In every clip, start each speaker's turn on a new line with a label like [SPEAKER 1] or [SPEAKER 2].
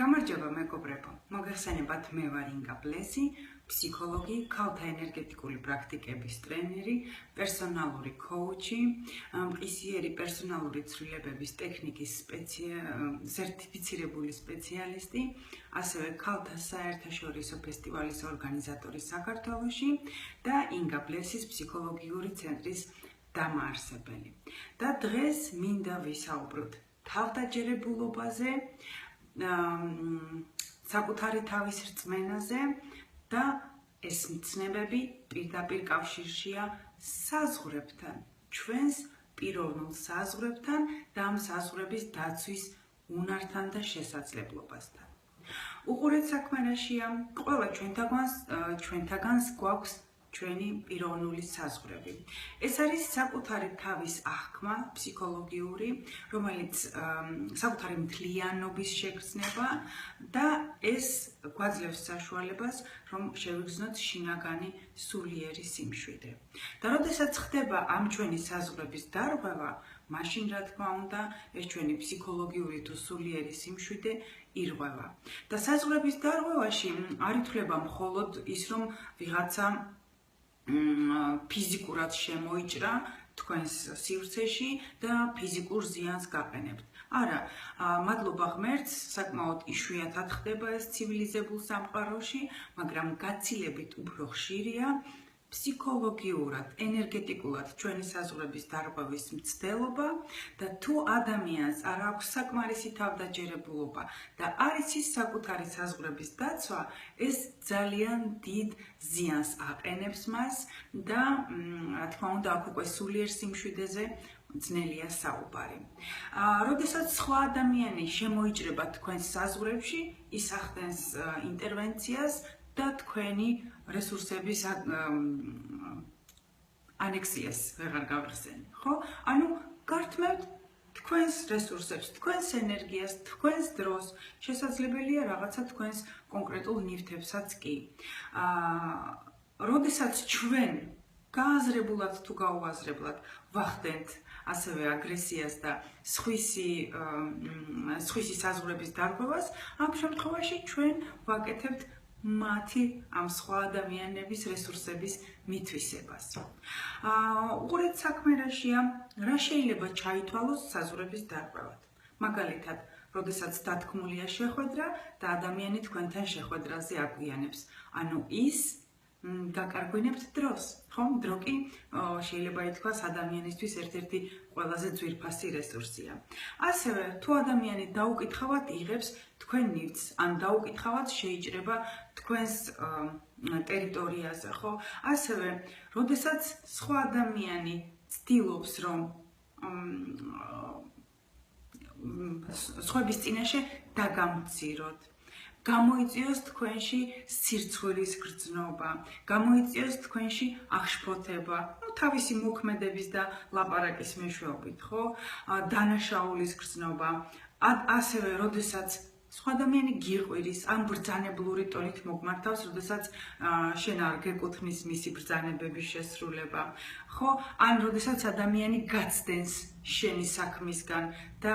[SPEAKER 1] გამარჯობა მეგობრებო, მოგეხსენებათ მე ვარ ინგა ბლესი, ფსიქოლოგი, ქალთა ენერგეტიკული პრაქტიკების ტრენერი, პერსონალური კოუჩი, მყისიერი პერსონალური ცვლილებების ტექნიკის სერტიფიცირებული სპეციალისტი, ასევე ქალთა საერთაშორისო ფესტივალის ორგანიზატორი საქართველოში და ინგა ბლესის ფსიქოლოგიური ცენტრის დამაარსებელი. და დღეს მინდა ვისაუბროთ თავდაჯერებულობაზე, საკუთარი თავის რწმენაზე და ეს ცნებები პირდაპირ კავშირშია საზღვრებთან, ჩვენს პიროვნულ საზღვრებთან და ამ საზღვრების დაცვის უნართან და შესაძლებლობასთან. უყურეთ საქმე რაშია, ყველა ჩვენთაგანს გვაქვს ჩვენი პიროვნული საზღვრები. ეს არის საკუთარი თავის აღქმა, ფსიქოლოგიური, რომელიც საკუთარი მთლიანობის შეგრძნება და ეს გვაძლევს საშუალებას, რომ შევიგრძნოთ შინაგანი სულიერი სიმშვიდე. და როდესაც ხდება ამ ჩვენი საზღვრების დარღვევა, მაშინ რა თქმა უნდა, ეს ჩვენი ფსიქოლოგიური თუ სულიერი სიმშვიდე ირღვევა. და საზღვრების დარღვევაში არ ითვლება მხოლოდ ის, რომ ვიღაცა ფიზიკურად შემოიჭრა თქვენს სივრცეში და ფიზიკურ ზიანს გაყენებთ. არა, მადლობა ღმერთს, საკმაოდ იშვიათად ხდება ეს ცივილიზებულ სამყაროში, მაგრამ გაცილებით უფრო ხშირია ფსიქოლოგიურად, ენერგეტიკულად ჩვენი საზღვრების დარღვევის მცდელობა და თუ ადამიანს არ აქვს საკმარისი თავდაჯერებულობა და არ იცის საკუთარი საზღვრების დაცვა, ეს ძალიან დიდ ზიანს აყენებს მას და რა თქმა უნდა, აქ უკვე სულიერ სიმშვიდეზე ძნელია საუბარი. როდესაც სხვა ადამიანი შემოიჭრება თქვენს საზღვრებში, ის ახდენს ინტერვენციას და თქვენი რესურსების ანექსიას ვეღარ გავიხსენე, ხო? ანუ გართმევთ თქვენს რესურსებს, თქვენს ენერგიას, თქვენს დროს, შესაძლებელია რაღაცა თქვენს კონკრეტულ ნივთებსაც კი. როდესაც ჩვენ გააზრებულად თუ გაუაზრებლად ვახდენთ ასევე აგრესიას და სხვისი საზღვრების დარღვევას, ამ შემთხვევაში ჩვენ ვაკეთებთ მათი ამ სხვა ადამიანების რესურსების მითვისებას. უყურეთ საქმე რაშია, რა შეიძლება ჩაითვალოს საზღვრების დარღვევად. მაგალითად, როდესაც დათქმულია შეხვედრა და ადამიანი თქვენთან შეხვედრაზე აგვიანებს. ანუ ის გაკარგვინებთ დროს, ხო? დრო კი შეიძლება ითქვას ადამიანისთვის ერთ-ერთი ყველაზე ძვირფასი რესურსია. ასევე, თუ ადამიანი დაუკითხავად იღებს თქვენ ნივთს, ან დაუკითხავად შეიჭრება თქვენს ტერიტორიაზე, ხო? ასევე, როდესაც სხვა ადამიანი ცდილობს, რომ სხვების წინაშე დაგამციროთ, გამოიწვიოს თქვენში სირცხვირის გრძნობა, გამოიწვიოს თქვენში აღშფოთება, თავისი მოქმედების და ლაპარაკის მეშვეობით, ხო? დანაშაულის გრძნობა, ასევე, როდესაც სხვა ადამიანი გიყვირის, ან ბრძანებლური ტონით მოგმართავს, როდესაც შენ არ გეკუთვნის მისი ბრძანებების შესრულება, ხო? ან როდესაც ადამიანი გაცდენს შენი საქმისგან და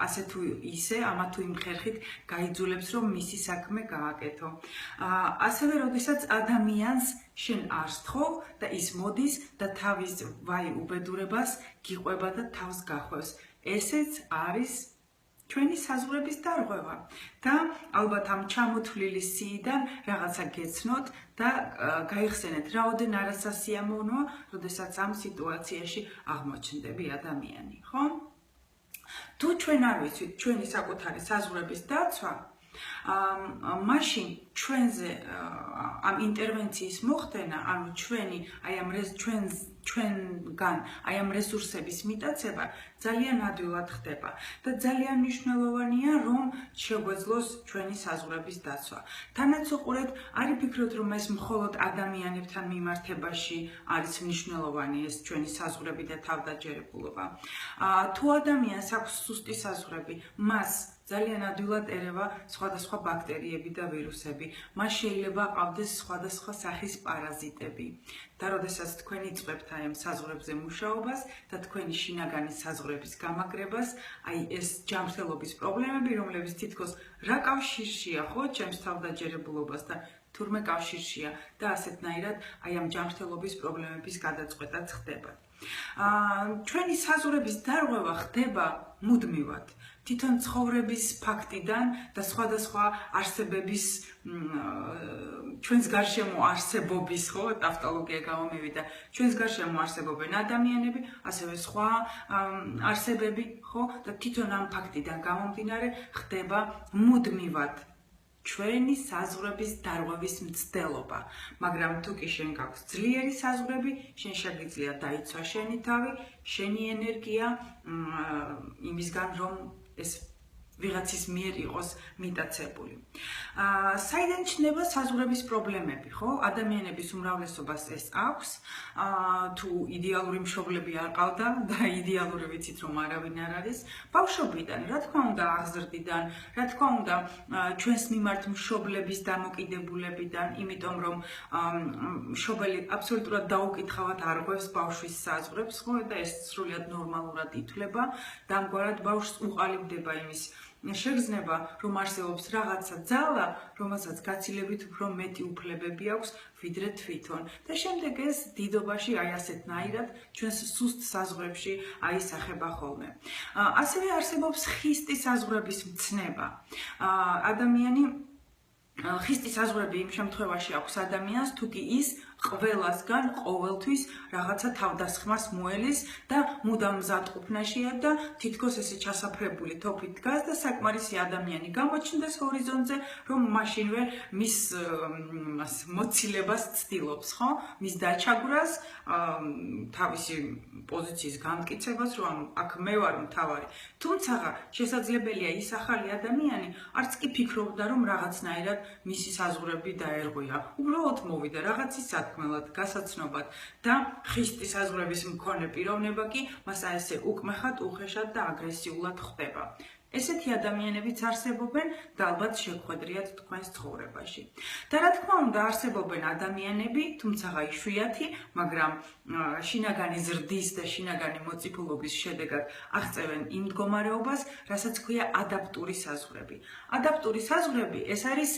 [SPEAKER 1] ასე თუ ისე, ამა თუ იმ ხერხით გაიძულებს, რომ მისი საქმე გააკეთო. ასევე, როდესაც ადამიანს შენ არ სთხოვ და ის მოდის და თავის უბედურებას გიყვება და თავს გახვევს. ესეც არის ჩვენი საზღვრების დარღვევა და ალბათ ამ ჩამოთვლილი სიიდან რაღაცა გეცნოთ და გაიხსენეთ, რაოდენ არასასიამოვნოა, როდესაც ამ სიტუაციაში აღმოჩნდები ადამიანი, ხო? თუ ჩვენ არ ვიცით ჩვენი საკუთარი საზღვრების დაცვა, მაშინ ჩვენზე ამ ინტერვენციის მოხდენა, ანუ ჩვენგან ამ რესურსების მიტაცება ძალიან ადვილად ხდება და ძალიან მნიშვნელოვანია, რომ შეგვეძლოს ჩვენი საზღვრების დაცვა. თანაც უყურეთ, არ იფიქროთ, რომ ეს მხოლოდ ადამიანებთან მიმართებაში არის მნიშვნელოვანი ეს ჩვენი საზღვრები და თავდაჯერებულობა. თუ ადამიანს აქვს სუსტი საზღვრები, მას ძალიან ადვილად ერევა სხვადასხვა ბაქტერიები და ვირუსები. მას შეიძლება ყავდეს სხვადასხვა სახის პარაზიტები. და როდესაც თქვენ იწყებთ აი ამ საზღვრებზე მუშაობას და თქვენი შინაგანი საზღვრების გამაგრებას, აი ეს ჯანმრთელობის პრობლემები, რომლებიც თითქოს რა კავშირშია, ხო, ჩემს თავდაჯერებულობასთან თურმე კავშირშია და ასეთნაირად აი ამ ჯანმრთელობის პრობლემების გადაწყვეტაც ხდება. ჩვენი საზღვრების დარღვევა ხდება მუდმივად. თვითონ ცხოვრების ფაქტიდან და სხვადასხვა არსებების ჩვენს გარშემო არსებობის, ხო, ტავტოლოგია გამომივიდა. ჩვენს გარშემო არსებობენ ადამიანები, ასევე სხვა არსებები, ხო, და თვითონ ამ ფაქტიდან გამომდინარე ხდება მუდმივად ჩვენი საზღვრების დარღვევის მცდელობა. მაგრამ თუ კი შენ გაქვს ძლიერი საზღვრები, შენ შეგვიძლია დაიცვა შენი თავი, შენი ენერგია იმისგან რომ ეს ვიღაცის მიერ იყოს მიტაცებული. საიდან ჩნდება საზღვრების პრობლემები, ხო? ადამიანების უმრავლესობას ეს აქვს. თუ იდეალური მშობლები არ ყავდა და იდეალური ვიცით რომ არავინ არ არის, ბავშვობიდან, რა თქმა უნდა, აღზრდიდან, რა თქმა უნდა, ჩვენს მიმართ მშობლების დამოკიდებულებიდან, იმიტომ რომ მშობელი აბსოლუტურად დაუკითხავად არღვევს ბავშვის საზღვრებს, ხო? და ეს სრულიად ნორმალურად ითვლება და ამგვარად ბავშვს უყალიბდება იმის შეგრძნება, რომ არსებობს რაღაცა ძალა, რომელსაც გაცილებით უფრო მეტი უფლებები აქვს, ვიდრე თვითონ. და შემდეგ ეს დიდობაში აი ასეთნაირად ჩვენს სუსტ საზღვრებში აისახება ხოლმე. ასევე არსებობს ხისტი საზღვრების მცნება. ადამიანი ხისტი საზღვრები იმ შემთხვევაში აქვს ადამიანს, თუ კი ის ყველასგან ყოველთვის რაღაცა თავდასხმას მოელის და მუდამ მზადყოფნაშია და თითქოს ესე ჩასაფრებული თოფით დგას და საკმარისი ადამიანი გამოჩნდეს ჰორიზონტზე, რომ მაშინვე მის მოცილებას ცდილობს, ხო? მის დაჩაგვრას, თავისი პოზიციის განმტკიცებას, რომ აქ მე ვარ მთავარი. თუმცა შესაძლებელია ის ახალი ადამიანი არც კი ფიქრობდა, რომ რაღაცნაირად მისი საზღვრები დაერღვია. უბრალოდ მოვიდა რაღაცის სათქმელად, გასაცნობად და ხისტი საზღვრების მქონე პიროვნება კი მას ასე უკმეხად, უხეშად და აგრესიულად ხდება. ესეთი ადამიანებიც არსებობენ და ალბათ შეგხვედრიათ თქვენს ცხოვრებაში. და რა თქმა უნდა, არსებობენ ადამიანები, თუმცა იშვიათი, მაგრამ შინაგანი ზრდის და შინაგანი მოწიფულობის შედეგად აღწევენ იმ მდგომარეობას, რასაც ქვია ადაპტური საზღვრები. ადაპტური საზღვრები ეს არის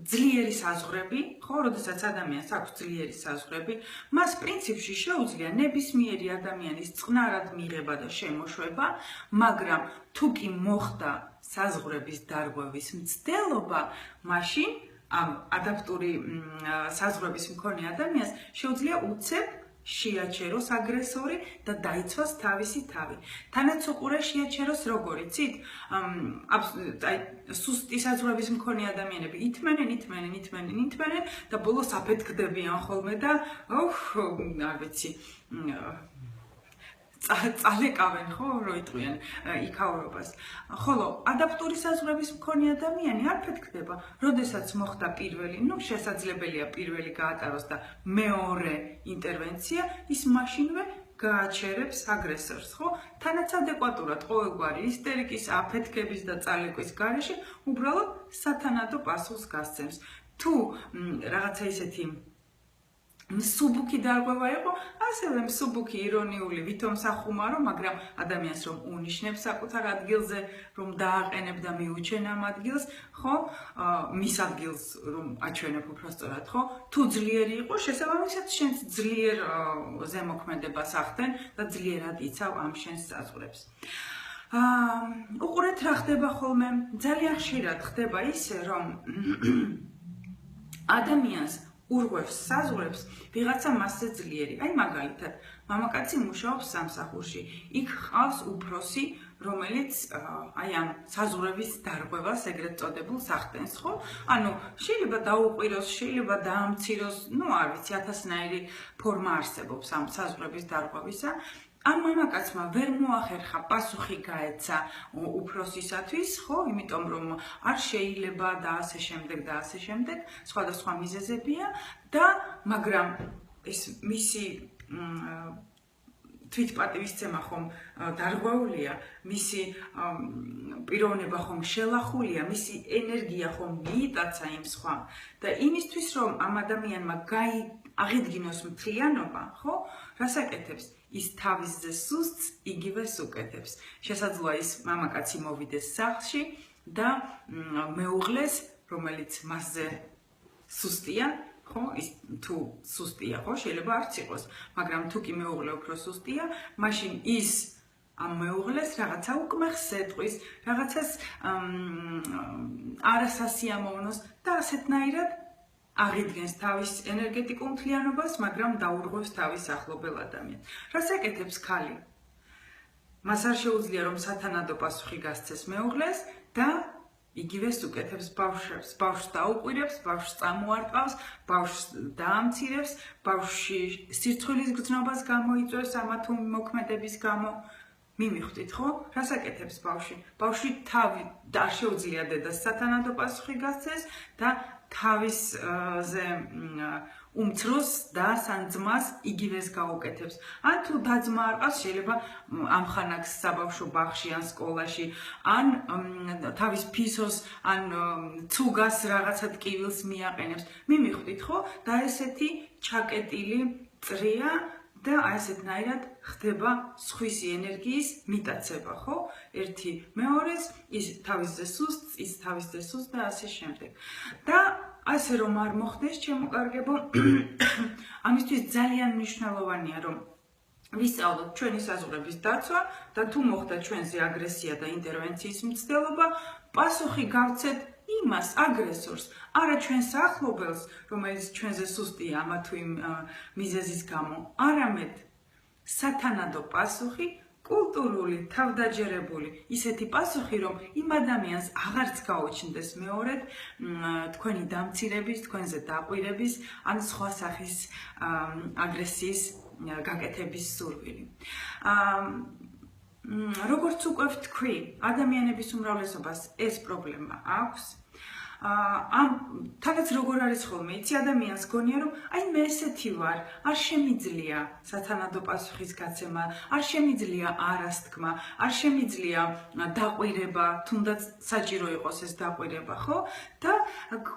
[SPEAKER 1] ძლიერი საზღვრები, ხო, როდესაც ადამიანს აქვს ძლიერი საზღვრები, მას პრინციპში შეუძლია ნებისმიერი ადამიანის წყნარად მიღება და შემოშვება, მაგრამ თუ კი მოხდა საზღვრების დარღვევის მცდელობა, მაშინ ამ ადაპტური საზღვრების მქონე ადამიანს შეუძლია უცებ შეაჩეროს აგრესორი და დაიცვას თავისი თავი. თანაც უყურე შეაჩეროს როგორ იცით? აი სუსტი საზღვრების მქონე ადამიანები ითმენენ და ბოლოს აფეთქდებიან ხოლმე და არ ვიცი წალეკავენ, ხო, რო იტყვიან იქაურობას. ხოლო ადაპტური საზღვრების მქონე ადამიანი არ ფეთქდება, როდესაც მოხდა პირველი, შესაძლებელია პირველი გაატაროს და მეორე ინტერვენცია, ის მაშინვე გააჩერებს აგრესორს, ხო? თანაც ადეკვატურად ყოველგვარი ისტერიკის, აფეთქების და წალეკვის გარეშე უბრალოდ სათანადო პასუხს გასცემს. თუ რაღაცა ისეთი მსუბუქი დარღვევა იყო, ასევე მსუბუქი, ირონიული, ვითომ სახუმარო, მაგრამ ადამიანს რომ უნიშნებს საკუთარ ადგილზე, რომ დააყენებ და მიუჩენ ამ ადგილს, ხო? მის ადგილს რომ აჩვენებ უბრალოდ, ხო? თუ ძლიერი იყო, შესაბამისად შენს ძლიერ ზემოქმედებას ახდენ და ძლიერად იცავ ამ შენს საზღვრებს. უყურეთ რა ხდება ხოლმე, ძალიან ხშირად ხდება ისე, რომ ადამიანს ურღვევს საზღვრებს ვიღაცა მასზე ძლიერი. აი მაგალითად, მამაკაცი მუშაობს სამსახურში. იქ ყავს უფროსი, რომელიც აი ამ საზღვრების დარღვევას ეგრეთ წოდებულს ახდენს, ხო? ანუ შეიძლება დაუყვიროს, შეიძლება დაამციროს, არ ვიცი, ათასნაირი ფორმა არსებობს ამ საზღვრების დარღვევისა. ამ მამაკაცმა ვერ მოახერხა პასუხი გაეცა უფროსისათვის, ხო, იმიტომ რომ არ შეიძლება და ასე შემდეგ, სხვადასხვა მიზეზებია და მაგრამ ეს მისი თვითპატივისცემა ხომ დარღვეულია, მისი პიროვნება ხომ შელახულია, მისი ენერგია ხომ მიიტაცა იმ სხვა და იმისთვის რომ ამ ადამიანმა აღიდგინოს მთლიანობა, ხო? რას აკეთებს? ის თავისზე სუსტს იგივეს უკეთებს. შესაძლოა ის მამაკაცი მოვიდეს სახლში და მეუღლეს, რომელიც მასზე სუსტია, ხო, ის თუ სუსტია, ხო, შეიძლება არც იყოს, მაგრამ თუ კი მეუღლე უფრო სუსტია, მაშინ ის ამ მეუღლეს რაღაცა უკმეხს ეტყვის, რაღაცას არასასიამოვნოს და ასეთნაირად აღიდგენს თავის ენერგეტიკულ მთლიანობას, მაგრამ დაურღვევს თავის ახლობელ ადამიანს. რას აკეთებს ქალი? მას არ შეუძლია რომ სათანადო პასუხი გასცეს მეუღლეს და იგივეს უკეთებს ბავშვებს, ბავშვს დაუყვირებს, ბავშვს წამოარტყავს, ბავშვს დაამცირებს, ბავშვში სირცხვილის გრძნობას გამოიწვევს ამა თუ მოქმედების გამო. მივხვდით, ხო? რას აკეთებს ბავშვი? ბავშვი თავი არ შეუძლია დედას სათანადო პასუხი გასცეს და თავისზე უმცროს და სანძმას იგივეს გაუკეთებს. ან თუ დაძმა არ ყავს, შეიძლება ამხანაგს საბავშვო ბაღში ან სკოლაში, ან თავის ფისოს, ან ცუგას რაღაცა ტკივილს მიაყენებს. მივხვდით, ხო? და ესეთი ჩაკეტილი წრია და ასეთნაირად ხდება სხვისი ენერგიის მიტაცება, ხო? ერთი მეორეს, ის თავისზე სუსტს, ის თავისზე სუსტს და ასე შემდეგ. და ასე რომ არ მოხდეს, ჩემო კარგებო, ამისთვის ძალიან მნიშვნელოვანია, რომ ვისწავლოთ ჩვენი საზღვრების დაცვა და თუ მოხდა ჩვენზე აგრესია და ინტერვენციის მცდელობა, პასუხი გავცეთ იმას აგრესორს, არა ჩვენს ახლობელს, რომელიც ჩვენზე სუსტია ამა თუ იმ მიზეზის გამო, არამედ სათანადო პასუხი, კულტურული, თავდაჯერებული, ისეთი პასუხი, რომ იმ ადამიანს აღარც გაუჩნდეს მეორედ თქვენი დამცირების, თქვენზე დაყვირების, ან სხვა სახის აგრესიის გაკეთების სურვილი. როგორც უკვე ვთქვი, ადამიანების უმრავლესობას ეს პრობლემა აქვს. თანაც როგორ არის ხოლმე, იცი ადამიანს გონია რომ აი მე ესეთი ვარ, არ შემიძლია სათანადო პასუხის გაცემა, არ შემიძლია არასთქმა, არ შემიძლია დაყვირება, თუნდაც საჭირო იყოს ეს დაყვირება, ხო? და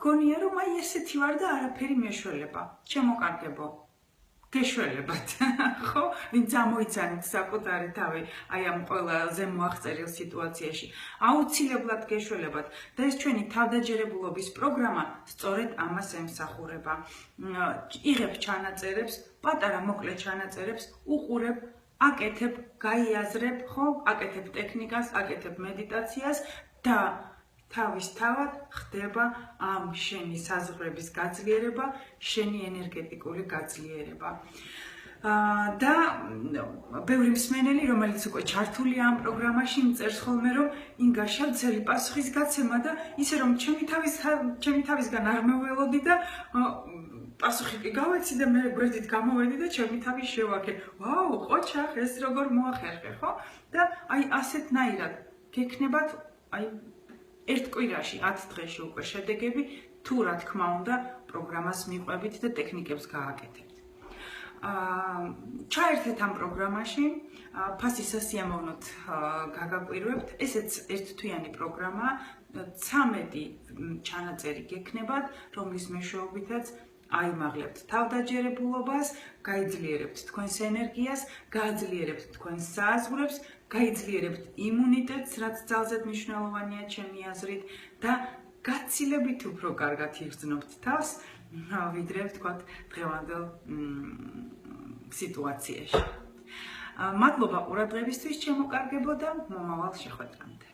[SPEAKER 1] გონია რომ აი ესეთი ვარ და არაფერი მეშველება. ჩემო კარგებო, გეშველებათ, ხო? ვინც ამოიცანით საკუთარი თავი აი ამ ყველაზე მოაღწევ სიტუაციაში. აუცილებლად გეშველებათ და ეს ჩვენი თავდაჯერებულობის პროგრამა სწორედ ამას ემსახურება. იღებ ჩანაწერებს, პატარა მოკლე ჩანაწერებს, უყურებ, აკეთებ, გაიაზრებ, ხო? აკეთებ ტექნიკას, აკეთებ მედიტაციას და თავისთავად ხდება ამ შენი საზღვრების გაძლიერება, შენი ენერგეტიკული გაძლიერება. და ბევრი მსმენელი, რომელიც უკვე ჩართულია ამ პროგრამაში, მწერს ხოლმე, რომ ინგა შევცელი პასუხის გაცემა და ისე რომ ჩემი თავისგან არ მეველოდი და პასუხი კი გავეცი და მე გვერდით გამოვედი და ჩემი თავი შევაქე. ვაუ, ყოჩახ, ეს როგორ მოახერხე, ხო? და აი ასეთნაირად გექნებათ აი ერთ კვირაში 10 დღეში უკვე შედეგები, თუ რა თქმა უნდა, პროგრამას მიყვებით და ტექნიკებს გააკეთებთ. ჩაერთეთ ამ პროგრამაში, ფასი სასიამოვნოთ გაგაკვირვებთ. ესეც ერთთვიანი პროგრამაა, 13 ჩანაწერი გექნებათ, რომლის მეშვეობითაც აიმაღლებთ თავდაჯერებულობას, გაიძლიერებთ თქვენს ენერგიას, გააძლიერებთ თქვენს საზღვრებს, გაიძლიერებთ იმუნიტეტს, რაც ძალზედ მნიშვნელოვანია ჩემი აზრით და გაცილებით უფრო კარგად იგრძნობთ თავს, ვიდრე ვთქვათ დღევანდელ სიტუაციაში. მადლობა ყურადღებისთვის, ჩემო კარგებო და მომავალ შეხვედრამდე.